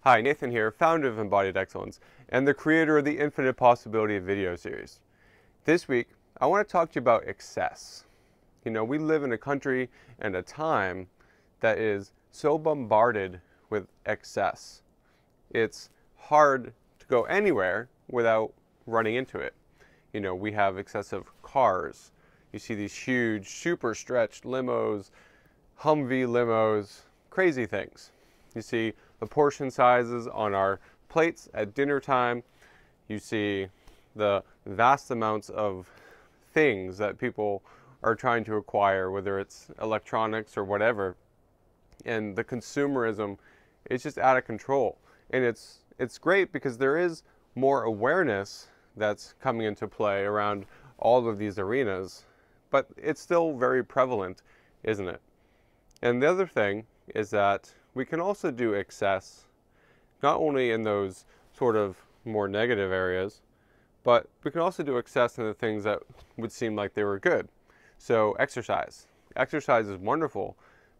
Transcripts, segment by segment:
Hi, Nathan here, founder of Embodied Excellence and the creator of the Infinite Possibility video series. This week, I want to talk to you about excess. You know, we live in a country and a time that is so bombarded with excess. It's hard to go anywhere without running into it. You know, we have excessive cars. You see these huge, super stretched limos, Humvee limos, crazy things. You see the portion sizes on our plates at dinner time. You see the vast amounts of things that people are trying to acquire, whether it's electronics or whatever. And the consumerism is just out of control. And it's great because there is more awareness that's coming into play around all of these arenas, but it's still very prevalent, isn't it? And the other thing is that we can also do excess, not only in those sort of more negative areas, but we can also do excess in the things that would seem like they were good. So exercise. Exercise is wonderful,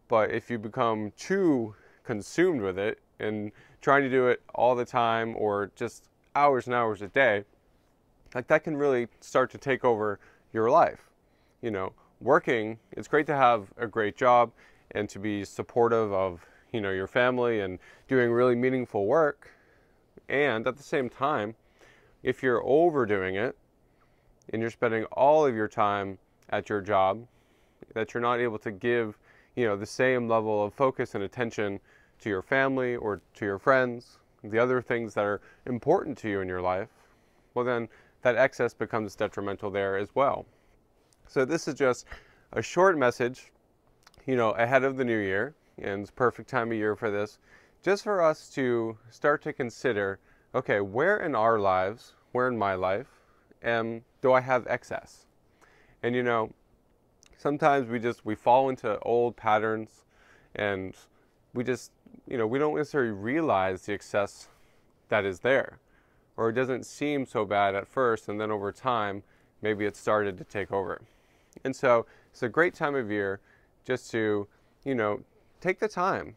but if you become too consumed with it and trying to do it all the time or just hours and hours a day, like that can really start to take over your life. You know, working, it's great to have a great job and to be supportive of, you know, your family and doing really meaningful work. And at the same time, if you're overdoing it and you're spending all of your time at your job, that you're not able to give, you know, the same level of focus and attention to your family or to your friends, the other things that are important to you in your life, well then that excess becomes detrimental there as well. So this is just a short message, you know, ahead of the new year, and it's perfect time of year for this, just for us to start to consider, okay, where in our lives, where in my life, do I have excess? And you know, sometimes we fall into old patterns and we just, you know, we don't necessarily realize the excess that is there. Or it doesn't seem so bad at first, and then over time, maybe it started to take over. And so it's a great time of year just to, you know, take the time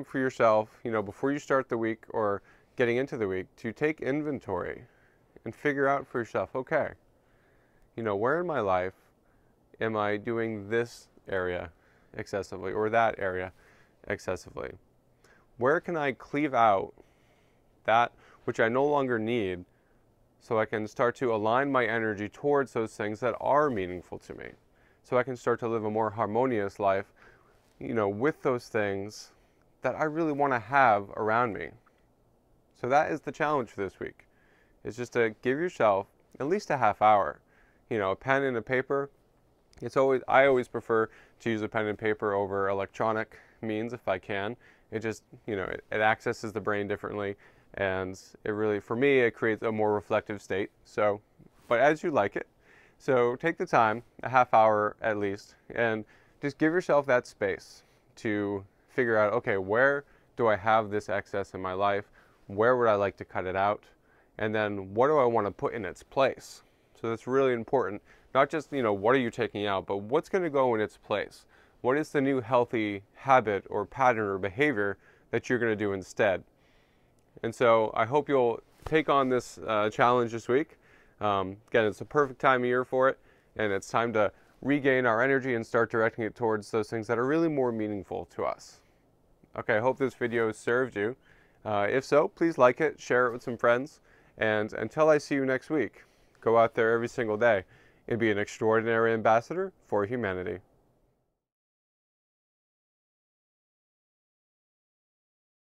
for yourself, you know, before you start the week or getting into the week, to take inventory and figure out for yourself, okay, you know, where in my life am I doing this area excessively or that area excessively? Where can I cleave out that which I no longer need so I can start to align my energy towards those things that are meaningful to me? So I can start to live a more harmonious life, you know, with those things that I really want to have around me. So that is the challenge for this week. It's just to give yourself at least a half hour. You know, a pen and a paper. I always prefer to use a pen and paper over electronic means if I can. It just, you know, it accesses the brain differently, and it really, for me, it creates a more reflective state. So, but as you like it. So take the time, a half hour at least, and just give yourself that space to figure out, okay, where do I have this excess in my life? Where would I like to cut it out? And then what do I want to put in its place? So that's really important. Not just, you know, what are you taking out, but what's going to go in its place? What is the new healthy habit or pattern or behavior that you're going to do instead? And so I hope you'll take on this challenge this week. Again, it's a perfect time of year for it, and it's time to regain our energy and start directing it towards those things that are really more meaningful to us. Okay, I hope this video served you. If so, please like it, share it with some friends, and until I see you next week, go out there every single day and be an extraordinary ambassador for humanity.